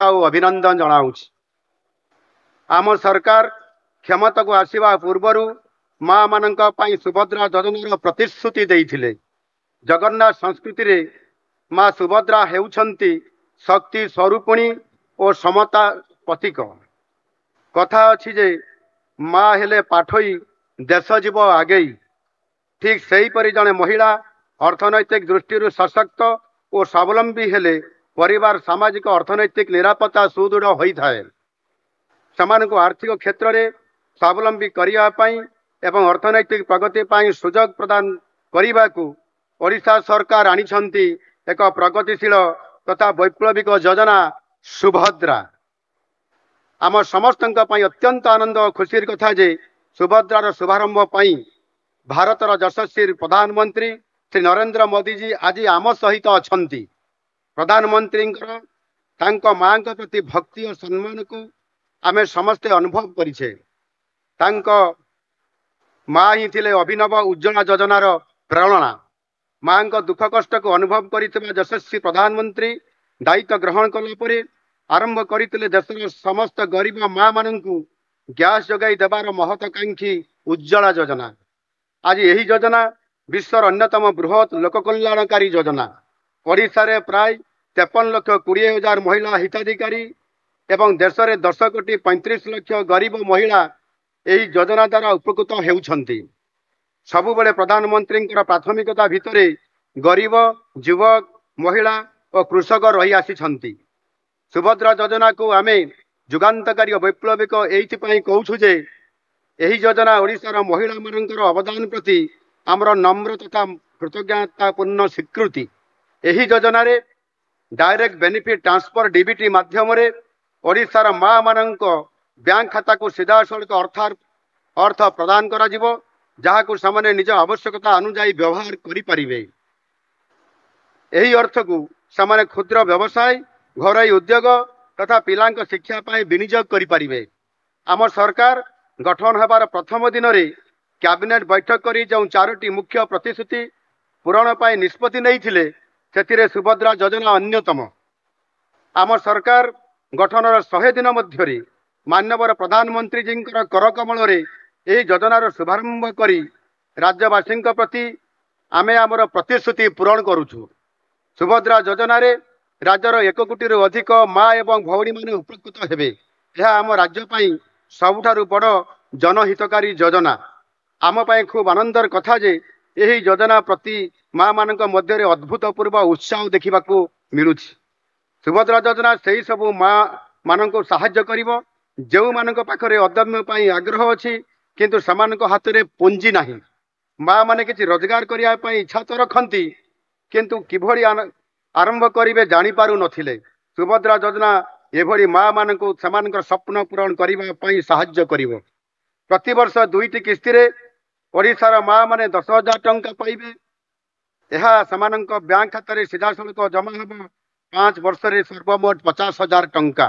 अभिनंदन जनाऊँ। आम सरकार क्षमता को आसवा पूर्वर माँ मान सुभद्रा योजनार प्रतिश्रुति देते। जगन्नाथ संस्कृति रे माँ सुभद्रा हेउछंती शक्ति स्वरूपिणी और समता प्रतीक। कथा अछि जे माँ हेले पाठई देश जीव आगे। ठीक सही परी जने महिला अर्थनैतिक दृष्टि सशक्त और स्वावलंबी हेले परिवार सामाजिक अर्थनैतिक निरापत्ता सुदृढ़ होता है। सेमानकु आर्थिक क्षेत्र में स्वावलंबी करने एवं अर्थनैतिक प्रगति पर सुजोग प्रदान करने को ओडिशा सरकार आनिछंती एक प्रगतिशील तथा वैप्लविक योजना सुभद्रा। आम समस्त अत्यंत आनंद और खुशी कथा जे सुभद्रार शुभारंभ पाई भारतर यशस्वी प्रधानमंत्री श्री नरेंद्र मोदी जी आज आम सहित अछंती। प्रधानमंत्री माँ प्रति भक्ति और सम्मान को आमे समस्ते अनुभव करिछे। माँ ही थिले अभिनव उज्ज्वला योजनार प्रेरणा। माँ को दुख कष्ट को अनुभव करिथिबा यशस्वी प्रधानमंत्री दायित्व ग्रहण कला परे आरंभ करते देशर समस्त गरीब माँ मानू गैस जगाई देवार महत्वाकांक्षी उज्ज्वला योजना। आज यही योजना विश्वर अन्यतम बृहत लोक कल्याणकारी योजना। ओडिशा रे प्राय 53,20,000 महिला हिताधिकारी एवं देश में 10,35,00,000 गरीब महिला यही योजना द्वारा उपकृत होउछंती। सबुबले प्रधानमंत्री प्राथमिकता भितरे गरीब युवक महिला और कृषक रही आसी। सुभद्रा योजना को आमे जुगान्तकारी वैप्लविक एइथिपई कहूछु जे एही योजना ओडिशार महिला मानकर अवदान प्रति आमर नम्र तथा कृतज्ञतापूर्ण स्वीकृति। एही योजना रे डायरेक्ट बेनिफिट ट्रांसफर डीबीटी माध्यम रे ओडिशार माँ मानक बैंक खाता को सीधासलख अर्थ प्रदान करा जिवो, जहाकु सामान्य निज आवश्यकता अनुसार व्यवहार करि परिबे। एही अर्थ को सामान्य क्षुद्र व्यवसाय घरोई उद्योग तथा पिलांक शिक्षा पाए विनियोग करि परिबे। आम सरकार गठन होबार प्रथम दिन रे कैबिनेट बैठक करी जो 4टी मुख्य प्रतिश्रुति पूरण पाए निष्पत्ति नहीं से सुभद्रा योजना अन्यतम। आम सरकार गठनर 100 दिन मध्य माननीय प्रधानमंत्री जी कर कमल यही योजनार शुभारंभ करी राज्यवासी प्रति आमे आमर प्रतिश्रुति पूरण करुछु। सुभद्रा योजना रे राज्यर 1 कोटी अधिक माँ एवं भौणी माने उपकृत हेबे। यह आम राज्य पाई सबुठारु बड़ जनहितकारी योजना। आम पाई खूब आनंदर कथा जे यही योजना प्रति माँ मानक मध्य अद्भुतपूर्व उत्साह देखा मिलूँ। सुभद्रा योजना से सबू माँ मानक साहाय्य करिवो जो मानक पाखरे अदम्य पाई आग्रह अछि किंतु समानक हाथ में पुंजी नाही। माँ माने किछि रोजगार करिया पाई इच्छा तो रखंती किंतु किभଳି आरंभ करिवे जानि पारु नथिले। सुभद्रा योजना एभଳି माँ मानक समानकर स्वप्न पूरण करिवा पाई साहाय्य करिवो। प्रति वर्ष 2टी किस्ती रे ओडिशार माँ माने 10,000 टंका पाइबे। यह समानक बैंक खाता रे सीधासलख जमा हेबो 5 वर्ष रे सर्वमोट 50,000 टंका।